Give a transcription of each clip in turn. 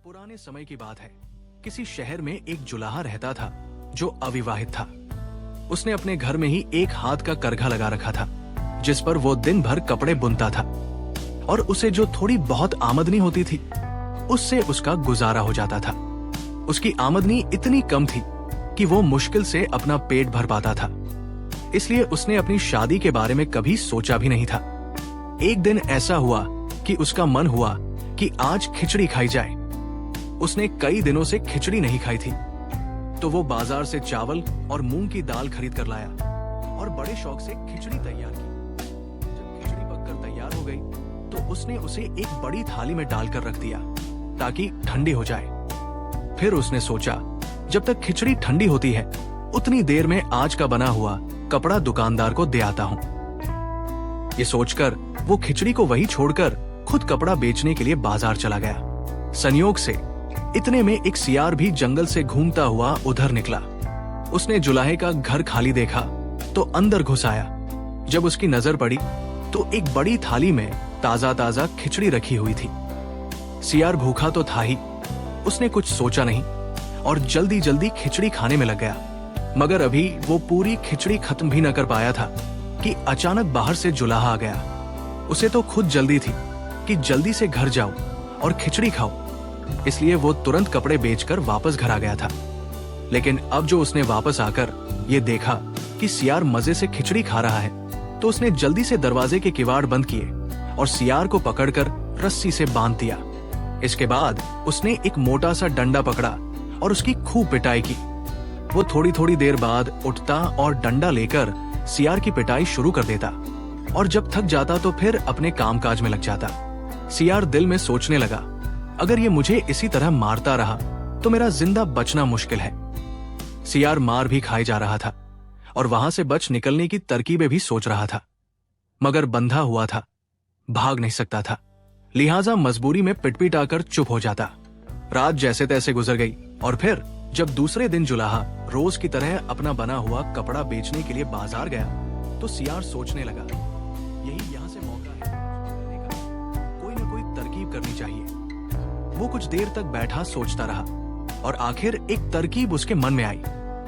पुराने समय की बात है। किसी शहर में एक जुलाहा रहता था जो अविवाहित था। उसने अपने घर में ही एक हाथ का करघा लगा रखा था जिस पर वो दिन भर कपड़े बुनता था और उसे जो थोड़ी बहुत आमदनी होती थी उससे उसका गुजारा हो जाता था। उसकी आमदनी इतनी कम थी कि वो मुश्किल से अपना पेट भर पाता था, इसलिए उसने अपनी शादी के बारे में कभी सोचा भी नहीं था। एक दिन ऐसा हुआ कि उसका मन हुआ कि आज खिचड़ी खाई जाए। उसने कई दिनों से खिचड़ी नहीं खाई थी, तो वो बाजार से चावल और मूंग की दाल खरीद कर लाया और बड़े शौक से खिचड़ी तैयार की। जब खिचड़ी पककर तैयार हो गई तो उसने उसे एक बड़ी थाली में डालकर रख दिया ताकि ठंडी हो जाए। फिर उसने सोचा जब तक खिचड़ी ठंडी होती है उतनी देर में आज का बना हुआ कपड़ा दुकानदार को दे आता हूँ। ये सोचकर वो खिचड़ी को वहीं छोड़कर खुद कपड़ा बेचने के लिए बाजार चला गया। संयोग से इतने में एक सियार भी जंगल से घूमता हुआ उधर निकला। उसने जुलाहे का घर खाली देखा तो अंदर घुस आया। जब उसकी नजर पड़ी तो एक बड़ी थाली में ताजा ताजा खिचड़ी रखी हुई थी। सियार भूखा तो था ही, उसने कुछ सोचा नहीं और जल्दी जल्दी खिचड़ी खाने में लग गया। मगर अभी वो पूरी खिचड़ी खत्म भी न कर पाया था कि अचानक बाहर से जुलाहा आ गया। उसे तो खुद जल्दी थी कि जल्दी से घर जाओ और खिचड़ी खाओ, इसलिए वो तुरंत कपड़े बेचकर वापस घर आ गया था। लेकिन अब जो उसने वापस आकर ये देखा कि सियार मजे से खिचड़ी खा रहा है तो उसने जल्दी से दरवाजे के किवाड़ बंद किए और सियार को पकड़कर रस्सी से बांध दिया। इसके बाद उसने एक मोटा सा डंडा पकड़ा और उसकी खूब पिटाई की। वो थोड़ी थोड़ी देर बाद उठता और डंडा लेकर सियार की पिटाई शुरू कर देता और जब थक जाता तो फिर अपने कामकाज में लग जाता। सियार दिल में सोचने लगा, अगर ये मुझे इसी तरह मारता रहा तो मेरा जिंदा बचना मुश्किल है। सियार मार भी खाए जा रहा था और वहां से बच निकलने की तरकीबें भी सोच रहा था, मगर बंधा हुआ था, भाग नहीं सकता था, लिहाजा मजबूरी में पिटपिट आकर चुप हो जाता। रात जैसे तैसे गुजर गई और फिर जब दूसरे दिन जुलाहा रोज की तरह अपना बना हुआ कपड़ा बेचने के लिए बाजार गया तो सियार सोचने लगा, यही यहाँ से मौका है, कोई न कोई तरकीब करनी चाहिए। वो कुछ देर तक बैठा सोचता रहा और आखिर एक तरकीब उसके मन में आई।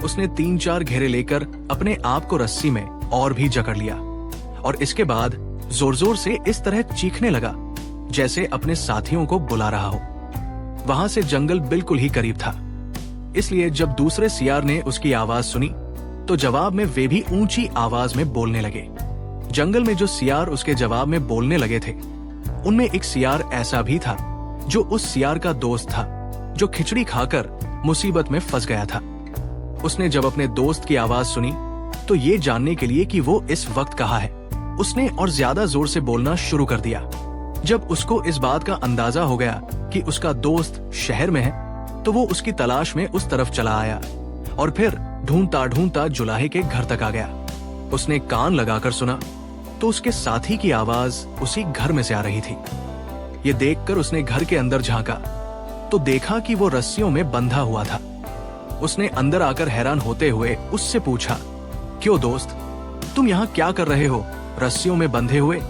उसने 3-4 घेरे लेकर अपने आप को रस्सी में और भी जकड़ लिया और इसके बाद जोर जोर से इस तरह चीखने लगा जैसे अपने साथियों को बुला रहा हो। वहां से जंगल बिल्कुल ही करीब था, इसलिए जब दूसरे सियार ने उसकी आवाज सुनी तो जवाब में वे भी ऊंची आवाज में बोलने लगे। जंगल में जो सियार उसके जवाब में बोलने लगे थे उनमें एक सियार ऐसा भी था जो उस सियार का दोस्त था जो खिचड़ी खाकर मुसीबत में फंस गया था। उसने जब अपने दोस्त की आवाज सुनी तो ये जानने के लिए कि वो इस वक्त कहाँ है, उसने और ज्यादा जोर से बोलना शुरू कर दिया। जब उसको इस बात का अंदाजा हो गया कि उसका दोस्त शहर में है तो वो उसकी तलाश में उस तरफ चला आया और फिर ढूंढता ढूंढता जुलाहे के घर तक आ गया। उसने कान लगाकर सुना तो उसके साथी की आवाज उसी घर में से आ रही थी। ये देखकर उसने घर के अंदर झांका तो देखा कि वो रस्सियों में बंधा हुआ था। उसने अंदर आकर हैरान होते हुए उससे पूछा, क्यों दोस्त, तुम यहाँ क्या कर रहे हो रस्सियों में बंधे हुए?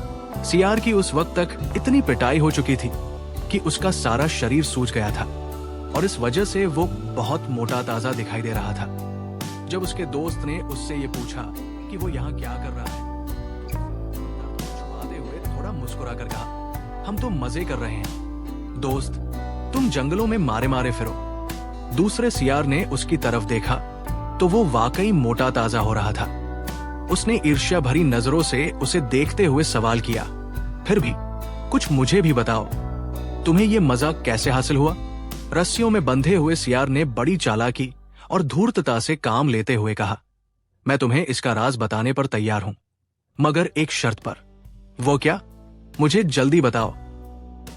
सियार की उस वक्त तक इतनी पिटाई हो चुकी थी कि उसका सारा शरीर सूज गया था और इस वजह से वो बहुत मोटा ताजा दिखाई दे रहा था। जब उसके दोस्त ने उससे ये पूछा कि वो यहाँ क्या कर रहा है, छुपाते हुए थोड़ा मुस्कुरा कर कहा, हम तो मजे कर रहे हैं दोस्त, तुम जंगलों में मारे मारे फिरो। दूसरे सियार ने उसकी तरफ देखा तो वो वाकई मोटा ताजा हो रहा था। उसने ईर्ष्या भरी नजरों से उसे देखते हुए सवाल किया, फिर भी कुछ मुझे भी बताओ, तुम्हें ये मजा कैसे हासिल हुआ? रस्सियों में बंधे हुए सियार ने बड़ी चालाकी और धूर्तता से काम लेते हुए कहा, मैं तुम्हें इसका राज बताने पर तैयार हूं, मगर एक शर्त पर। वो क्या? मुझे जल्दी बताओ।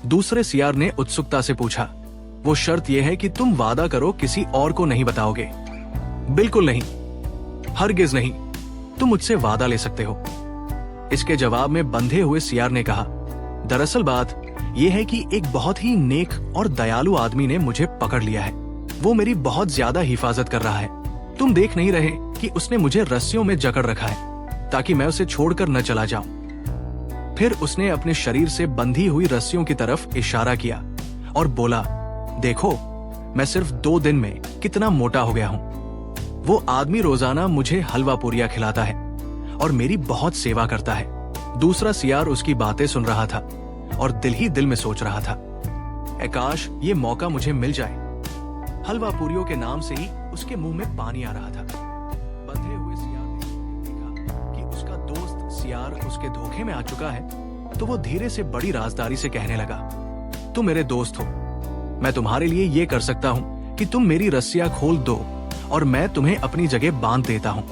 दूसरे सियार ने उत्सुकता से पूछा। वो शर्त यह है कि तुम वादा करो किसी और को नहीं बताओगे। बिल्कुल नहीं, हरगिज नहीं, तुम मुझसे वादा ले सकते हो। इसके जवाब में बंधे हुए सियार ने कहा, दरअसल बात यह है कि एक बहुत ही नेक और दयालु आदमी ने मुझे पकड़ लिया है। वो मेरी बहुत ज्यादा हिफाजत कर रहा है। तुम देख नहीं रहे कि उसने मुझे रस्सियों में जकड़ रखा है ताकि मैं उसे छोड़कर न चला जाऊं। फिर उसने अपने शरीर से बंधी हुई रस्सियों की तरफ इशारा किया और बोला, देखो मैं सिर्फ 2 दिन में कितना मोटा हो गया हूँ। वो आदमी रोजाना मुझे हलवा पूरियां खिलाता है और मेरी बहुत सेवा करता है। दूसरा सियार उसकी बातें सुन रहा था और दिल ही दिल में सोच रहा था, काश ये मौका मुझे मिल जाए। हलवा पूरियों के नाम से ही उसके मुंह में पानी आ रहा था। बंधे हुए सियार ने देखा कि उसका दोस्त सियार उसके धोखे में आ चुका है, तो वो धीरे से बड़ी राजदारी से कहने लगा, तुम मेरे दोस्त हो, मैं तुम्हारे लिए ये कर सकता हूँ कि तुम मेरी रस्सियां खोल दो और मैं तुम्हें अपनी जगह बांध देता हूँ।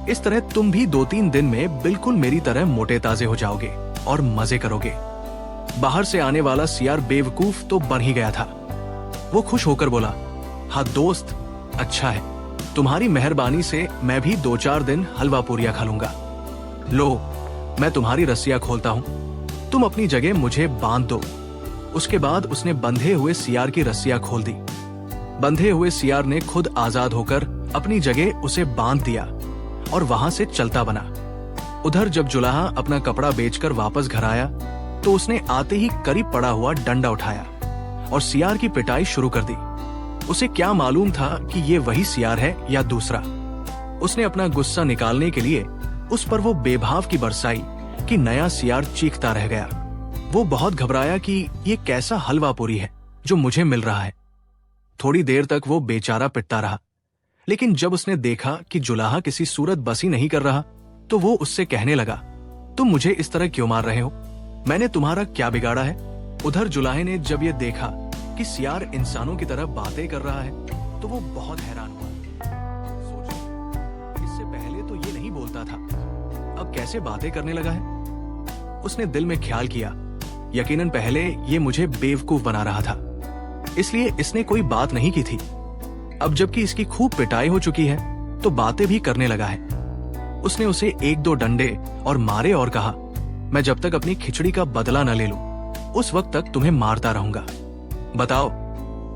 इस तरह तुम भी 2-3 दिन में बिल्कुल मेरी तरह मोटे ताजे हो जाओगे और मजे करोगे। बाहर से आने वाला सियार बेवकूफ तो बन ही गया था। वो खुश होकर बोला, हाँ दोस्त, अच्छा है, तुम्हारी मेहरबानी से मैं भी 2-4 दिन हलवा पूरियां खा लूंगा। लो, मैं तुम्हारी रस्सियां खोलता हूं, तुम अपनी जगह मुझे बांध दो। उसके बाद उसने बंधे हुए सियार की रस्सियां खोल दी। बंधे हुए सियार ने खुद आजाद होकर अपनी जगह उसे बांध दिया और वहां से चलता बना। उधर जब जुलाहा अपना कपड़ा बेचकर वापस घर आया तो उसने आते ही करीब पड़ा हुआ डंडा उठाया और सियार की पिटाई शुरू कर दी। उसे क्या मालूम था कि ये वही सियार है या दूसरा। उसने अपना गुस्सा निकालने के लिए उस पर वो बेभाव की बरसाई कि नया सियार चीखता रह गया। वो बहुत घबराया कि ये कैसा हलवा पूरी है जो मुझे मिल रहा है। थोड़ी देर तक वो बेचारा पिटता रहा, लेकिन जब उसने देखा कि जुलाहा किसी सूरत बसी नहीं कर रहा तो वो उससे कहने लगा, तुम मुझे इस तरह क्यों मार रहे हो? मैंने तुम्हारा क्या बिगाड़ा है? उधर जुलाहे ने जब ये देखा कि सियार इंसानों की तरह बातें कर रहा है तो वो बहुत हैरान हुआ। सोचा, इससे पहले तो ये नहीं बोलता था, अब कैसे बातें करने लगा है? उसने दिल में ख्याल किया, यकीनन पहले ये मुझे बेवकूफ बना रहा था, इसलिए इसने कोई बात नहीं की थी। अब जबकि इसकी खूब पिटाई हो चुकी है तो बातें भी करने लगा है। उसने उसे 1-2 डंडे और मारे और कहा, मैं जब तक अपनी खिचड़ी का बदला न ले लूं उस वक्त तक तुम्हें मारता रहूंगा। बताओ,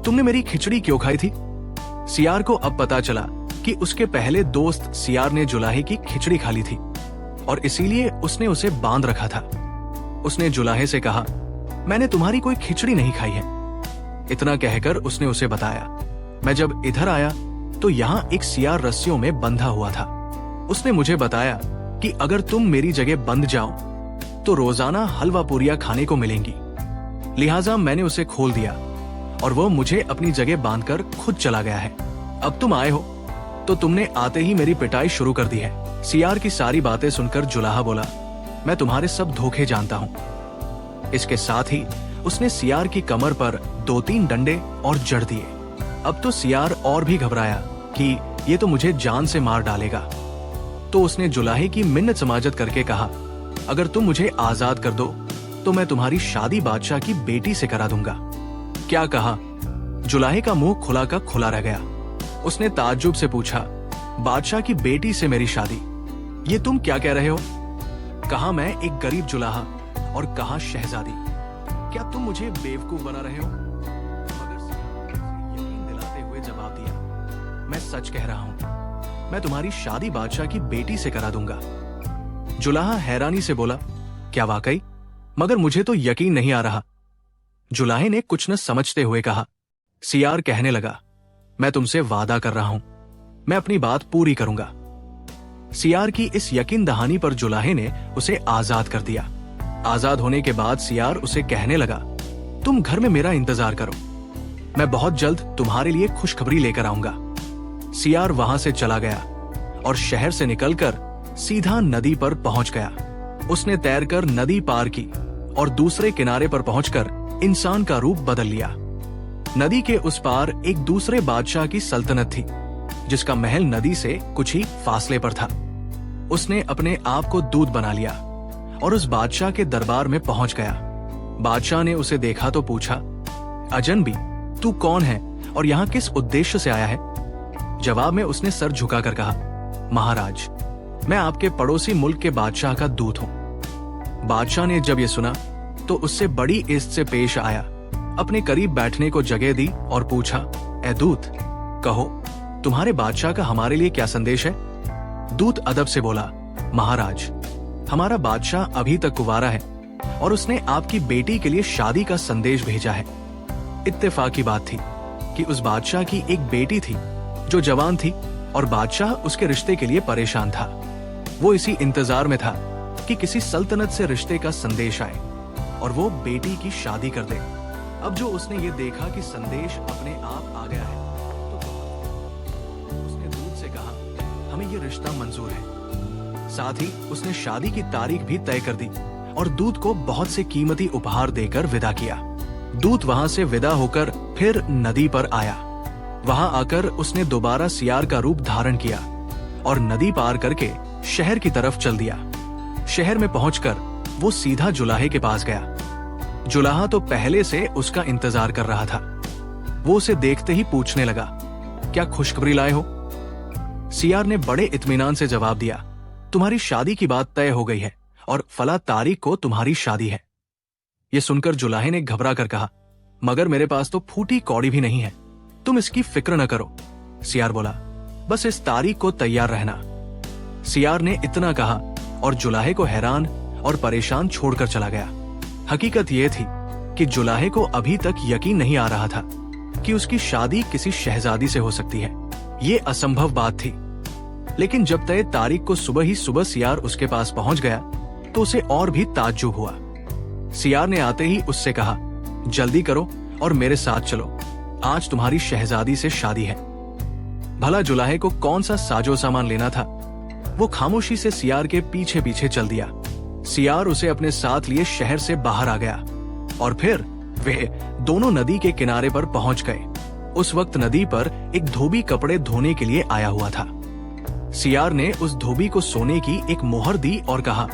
तुमने मेरी खिचड़ी क्यों खाई थी? सियार को अब पता चला कि उसके पहले दोस्त सियार ने जुलाहे की खिचड़ी खा ली थी और इसीलिए उसने उसे बांध रखा था। उसने जुलाहे से कहा, मैंने तुम्हारी कोई खिचड़ी नहीं खाई है। इतना कहकर उसने उसे बताया, मैं जब इधर आया तो यहाँ एक सियार रस्सियों में बंधा हुआ था। उसने मुझे बताया कि अगर तुम मेरी जगह बंध जाओ तो रोजाना हलवा पूरियां खाने को मिलेंगी। लिहाजा मैंने उसे खोल दिया और वो मुझे अपनी जगह बांधकर खुद चला गया है। अब तुम आए हो तो तुमने आते ही मेरी पिटाई शुरू कर दी है। सियार की सारी बातें सुनकर जुलाहा बोला, मैं तुम्हारे सब धोखे जानता हूँ। इसके साथ ही उसने सियार की कमर पर 2-3 डंडे और जड़ दिए। अब तो सियार और भी घबराया कि ये तो मुझे जान से मार डालेगा। तो उसने जुलाहे की मिन्नत समाजत करके कहा, अगर तुम मुझे आजाद कर दो तो मैं तुम्हारी शादी बादशाह की बेटी से करा दूंगा। क्या कहा? जुलाहे का मुंह खुला का खुला रह गया। उसने ताज्जुब से पूछा, बादशाह की बेटी से मेरी शादी? ये तुम क्या कह रहे हो? कहा मैं एक गरीब जुलाहा और कहा शहजादी। क्या तुम मुझे बेवकूफ बना रहे हो? मगर सियार ने यकीन दिलाते हुए जवाब दिया, मैं सच कह रहा हूं, मैं तुम्हारी शादी बादशाह की बेटी से करा दूंगा। जुलाहा हैरानी से बोला, क्या वाकई? मगर मुझे तो यकीन नहीं आ रहा। जुलाहे ने कुछ न समझते हुए कहा। सियार कहने लगा, मैं तुमसे वादा कर रहा हूं, मैं अपनी बात पूरी करूंगा। सियार की इस यकीन दहानी पर जुलाहे ने उसे आजाद कर दिया। आजाद होने के बाद सियार उसे कहने लगा, तुम घर में मेरा इंतजार करो, मैं बहुत जल्द तुम्हारे लिए खुशखबरी लेकर आऊंगा। सियार वहां से चला गया और शहर से निकलकर सीधा नदी पर पहुंच गया। उसने तैरकर नदी पार की और दूसरे किनारे पर पहुंचकर इंसान का रूप बदल लिया। नदी के उस पार एक दूसरे बादशाह की सल्तनत थी, जिसका महल नदी से कुछ ही फासले पर था। उसने अपने आप को दूत बना लिया और उस बादशाह के दरबार में पहुंच गया। बादशाह ने उसे देखा तो पूछा, अजनबी, तू कौन है और यहाँ किस उद्देश्य से आया है? जवाब में उसने सर झुकाकर कहा, महाराज, मैं आपके पड़ोसी मुल्क के बादशाह का दूत हूँ। बादशाह ने जब ये सुना तो उससे बड़ी इज्जत से पेश आया, अपने करीब बैठने को जगह दी और पूछा, ए दूत, कहो तुम्हारे बादशाह का हमारे लिए क्या संदेश है? दूत अदब से बोला, महाराज, हमारा बादशाह अभी तक कुंवारा है और उसने आपकी बेटी के लिए शादी का संदेश भेजा है। इत्तेफाक की बात थी कि उस बादशाह की एक बेटी थी जो जवान थी और बादशाह उसके रिश्ते के लिए परेशान था। वो इसी इंतजार में था कि किसी सल्तनत से रिश्ते का संदेश आए और वो बेटी की शादी कर दे। अब जो उसने ये देखा कि संदेश अपने आप आ गया है, तो उसने दूत से कहा, हमें ये रिश्ता मंजूर है। साथ ही उसने शादी की तारीख भी तय कर दी और दूत को बहुत से कीमती उपहार देकर विदा किया। दूत वहां से विदा होकर फिर नदी पर आया। वहां आकर उसने दोबारा सियार का रूप धारण किया और नदी पार करके शहर की तरफ चल दिया। शहर में पहुंचकर वो सीधा जुलाहे के पास गया। जुलाहा तो पहले से उसका इंतजार कर रहा था। वो उसे देखते ही पूछने लगा, क्या खुशखबरी लाए हो? सियार ने बड़े इत्मीनान से जवाब दिया, तुम्हारी शादी की बात तय हो गई है और फला तारीख को तुम्हारी शादी है। ये सुनकर जुलाहे ने घबरा कर कहा, मगर मेरे पास तो फूटी कौड़ी भी नहीं है, तुम इसकी फिक्र न करो। सियार बोला, बस इस तारीख को तैयार रहना। सियार ने इतना कहा और जुलाहे को हैरान और परेशान छोड़कर चला गया। हकीकत यह थी कि जुलाहे को अभी तक यकीन नहीं आ रहा था कि उसकी शादी किसी शहजादी से हो सकती है। ये असंभव बात थी। लेकिन जब तय तारीख को सुबह ही सुबह सियार उसके पास पहुंच गया तो उसे और भी ताज्जुब हुआ। सियार ने आते ही उससे कहा, जल्दी करो और मेरे साथ चलो, आज तुम्हारी शहजादी से शादी है। भला जुलाहे को कौन सा साजो सामान लेना था। वो खामोशी से सियार के पीछे पीछे चल दिया। सियार उसे अपने साथ लिए शहर से बाहर आ गया और फिर वे दोनों नदी के किनारे पर पहुंच गए। उस वक्त नदी पर एक धोबी कपड़े धोने के लिए आया हुआ था। सियार ने उस धोबी को सोने की एक मोहर दी और कहा,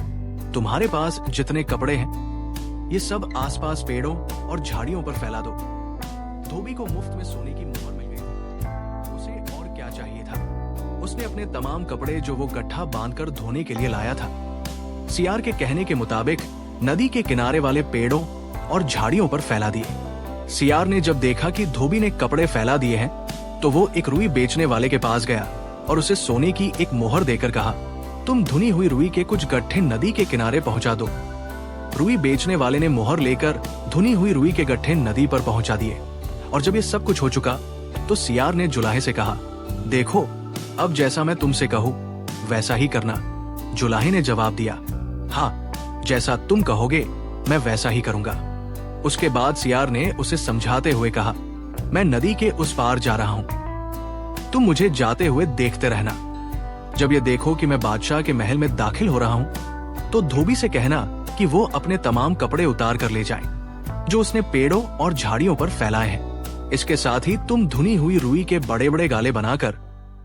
तुम्हारे पास जितने कपड़े हैं ये सब आसपास पेड़ों और झाड़ियों पर फैला दो। धोबी को मुफ्त में सोने की मोहर मिल गई। उसे और क्या चाहिए था। उसने अपने तमाम कपड़े जो वो गट्ठा बांधकर धोने के लिए लाया था, सियार के कहने के मुताबिक नदी के किनारे वाले पेड़ों और झाड़ियों पर फैला दिए। सियार ने जब देखा कि धोबी ने कपड़े फैला दिए हैं तो वो एक रुई बेचने वाले के पास गया और उसे सोने की एक मोहर देकर कहा, तुम धुनी हुई रुई के कुछ गट्ठे नदी के किनारे पहुंचा दो। रुई बेचने वाले ने मोहर लेकर धुनी हुई रुई के गट्ठे नदी पर पहुंचा दिए और जब ये सब कुछ हो चुका तो सियार ने जुलाहे से कहा, देखो अब जैसा मैं तुमसे कहूं वैसा ही करना। जुलाहे ने जवाब दिया, हाँ, जैसा तुम कहोगे मैं वैसा ही करूंगा। उसके बाद सियार ने उसे समझाते हुए कहा, मैं नदी के उस पार जा रहा हूं, तुम मुझे जाते हुए देखते रहना। जब ये देखो कि मैं बादशाह के महल में दाखिल हो रहा हूं तो धोबी से कहना कि वो अपने तमाम कपड़े उतार कर ले जाए जो उसने पेड़ों और झाड़ियों पर फैलाए हैं। इसके साथ ही तुम धुनी हुई रुई के बड़े बड़े गाले बनाकर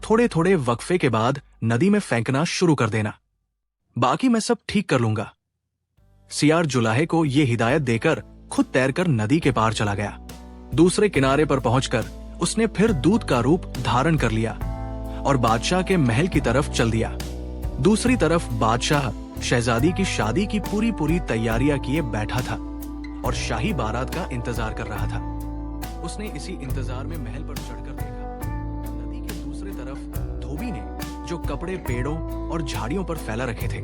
थोड़े थोड़े वक्फे के बाद नदी में फेंकना शुरू कर देना, बाकी मैं सब ठीक कर लूंगा। सियार जुलाहे को ये हिदायत देकर खुद तैरकर नदी के पार चला गया। दूसरे किनारे पर पहुंचकर उसने फिर दूत का रूप धारण कर लिया और बादशाह के महल की तरफ चल दिया। दूसरी तरफ बादशाह शहजादी की शादी की पूरी तैयारियां किए बैठा था और शाही बारात का इंतजार कर रहा था। उसने इसी इंतजार में महल पर चढ़कर देखा, नदी के दूसरी तरफ धोबी ने जो कपड़े पेड़ों और झाड़ियों पर फैला रखे थे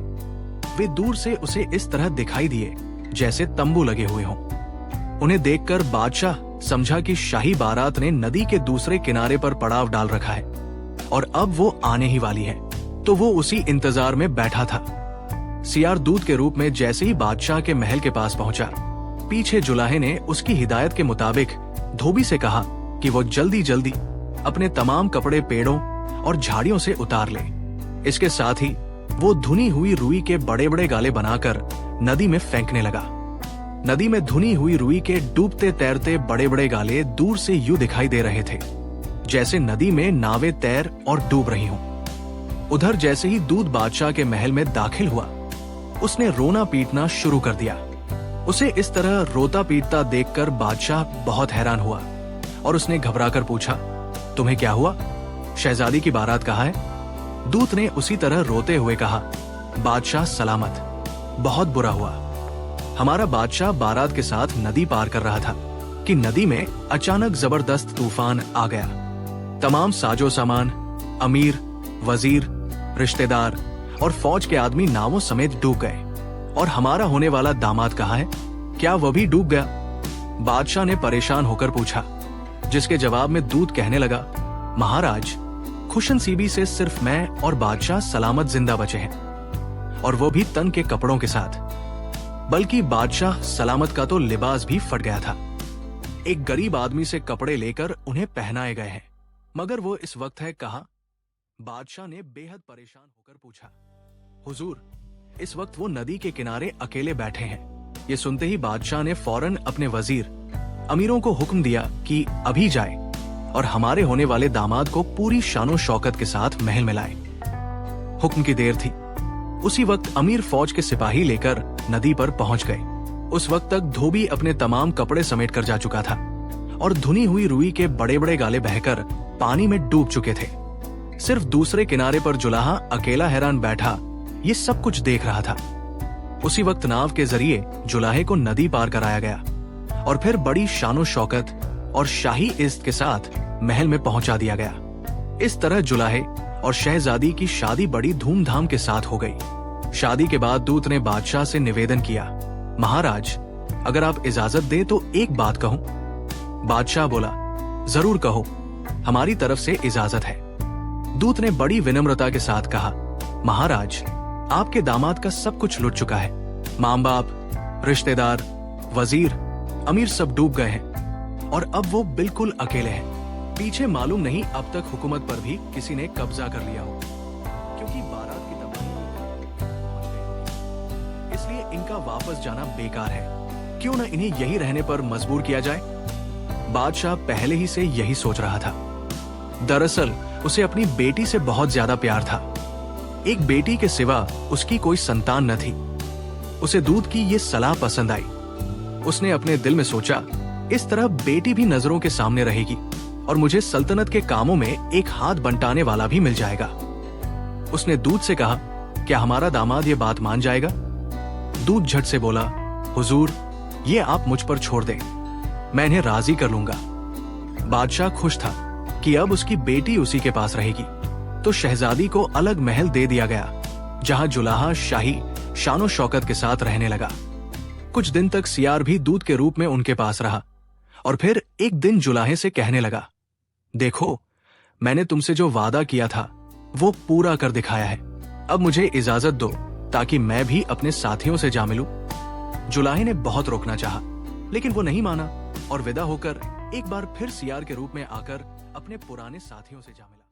वे दूर से उसे इस तरह दिखाई दिए जैसे तंबू लगे हुए हों। उन्हें देखकर बादशाह समझा कि शाही बारात ने नदी के दूसरे किनारे पर पड़ाव डाल रखा है और अब वो आने ही वाली है, तो वो उसी इंतजार में बैठा था। सियार दूत के रूप में जैसे ही बादशाह के महल के पास पहुंचा, पीछे जुलाहे ने उसकी हिदायत के मुताबिक धोबी से कहा कि वो जल्दी जल्दी अपने तमाम कपड़े पेड़ों और झाड़ियों से उतार ले। इसके साथ ही वो धुनी हुई रुई के बड़े बड़े गाले बनाकर नदी में फेंकने लगा। नदी में धुनी हुई रुई के डूबते तैरते बड़े बड़े गाले दूर से यूं दिखाई दे रहे थे जैसे नदी में नावें तैर और डूब रही हों। उधर जैसे ही दूत बादशाह के महल में दाखिल हुआ, उसने रोना पीटना शुरू कर दिया। उसे इस तरह रोता पीटता देखकर बादशाह बहुत हैरान हुआ और उसने घबराकर पूछा, तुम्हें क्या हुआ? शहजादी की बारात कहाँ है? दूत ने उसी तरह रोते हुए कहा, बादशाह सलामत, बहुत बुरा हुआ। हमारा बादशाह बारात के साथ नदी पार कर रहा था कि नदी में अचानक जबरदस्त तूफान आ गया। तमाम साजो सामान, अमीर, वजीर, रिश्तेदार और फौज के आदमी नावों समेत डूब गए। और हमारा होने वाला दामाद कहाँ है? क्या वह भी डूब गया? बादशाह ने परेशान होकर पूछा, जिसके जवाब में दूत कहने लगा, महाराज, खुशनसीबी से सिर्फ मैं और बादशाह सलामत जिंदा बचे हैं, और वो भी तन के कपड़ों के साथ। बल्कि बादशाह सलामत का तो लिबास भी फट गया था। एक गरीब आदमी से कपड़े लेकर उन्हें पहनाए गए हैं, मगर वो इस वक्त है कहाँ? बादशाह ने बेहद परेशान होकर पूछा, हुजूर, इस वक्त वो नदी के किनारे अकेले बैठे हैं। ये सुनते ही बादशाह ने फौरन अपने वजीर अमीरों को हुक्म दिया कि अभी जाए और हमारे होने वाले दामाद को पूरी शानो शौकत के साथ महल में लाए। हुक्म की देर थी। उसी वक्त अमीर फौज के सिपाही लेकर नदी पर पहुंच गए। उस वक्त तक धोबी अपने तमाम कपड़े समेट कर जा चुका था और धुनी हुई रुई के बड़े बड़े गाले बहकर पानी में डूब चुके थे। सिर्फ दूसरे किनारे पर जुलाहा अकेला हैरान बैठा ये सब कुछ देख रहा था। उसी वक्त नाव के जरिए जुलाहे को नदी पार कराया गया और फिर बड़ी शानो शौकत और शाही इज्जत के साथ महल में पहुंचा दिया गया। इस तरह जुलाहे और शहजादी की शादी बड़ी धूमधाम के साथ हो गई। शादी के बाद दूत ने बादशाह से निवेदन किया, महाराज, अगर आप इजाजत दें तो एक बात कहूं। बादशाह बोला, जरूर कहो, हमारी तरफ से इजाजत है। दूत ने बड़ी विनम्रता के साथ कहा, महाराज, आपके दामाद का सब कुछ लुट चुका है। मां बाप, रिश्तेदार, वजीर, अमीर सब डूब गए हैं और अब वो बिल्कुल अकेले हैं। पीछे मालूम नहीं अब तक हुकूमत पर भी किसी ने कब्जा कर लिया हो, क्योंकि बारात की तबाही पहुंच गई। इसलिए इनका वापस जाना बेकार है। क्यों न इन्हें यही रहने पर मजबूर किया जाए। बादशाह पहले ही से यही सोच रहा था। दरअसल उसे अपनी बेटी से बहुत ज्यादा प्यार था। एक बेटी के सिवा उसकी कोई संतान न थी। उसे दूत की ये सलाह पसंद आई। उसने अपने दिल में सोचा, इस तरह बेटी भी नजरों के सामने रहेगी और मुझे सल्तनत के कामों में एक हाथ बंटाने वाला भी मिल जाएगा। उसने दूत से कहा, क्या हमारा दामाद ये बात मान जाएगा? दूत झट से बोला, हुजूर, ये आप मुझ पर छोड़ दें, मैं इन्हें राजी कर लूंगा। बादशाह खुश था कि अब उसकी बेटी उसी के पास रहेगी, तो शहजादी को अलग महल दे दिया गया, जहां जुलाहा शाही शानो शौकत के साथ रहने लगा। कुछ दिन तक सियार भी दूत के रूप में उनके पास रहा और फिर एक दिन जुलाहे से कहने लगा, देखो, मैंने तुमसे जो वादा किया था वो पूरा कर दिखाया है। अब मुझे इजाजत दो ताकि मैं भी अपने साथियों से जा मिलूं। जुलाहे ने बहुत रोकना चाहा, लेकिन वो नहीं माना और विदा होकर एक बार फिर सियार के रूप में आकर अपने पुराने साथियों से जा मिला।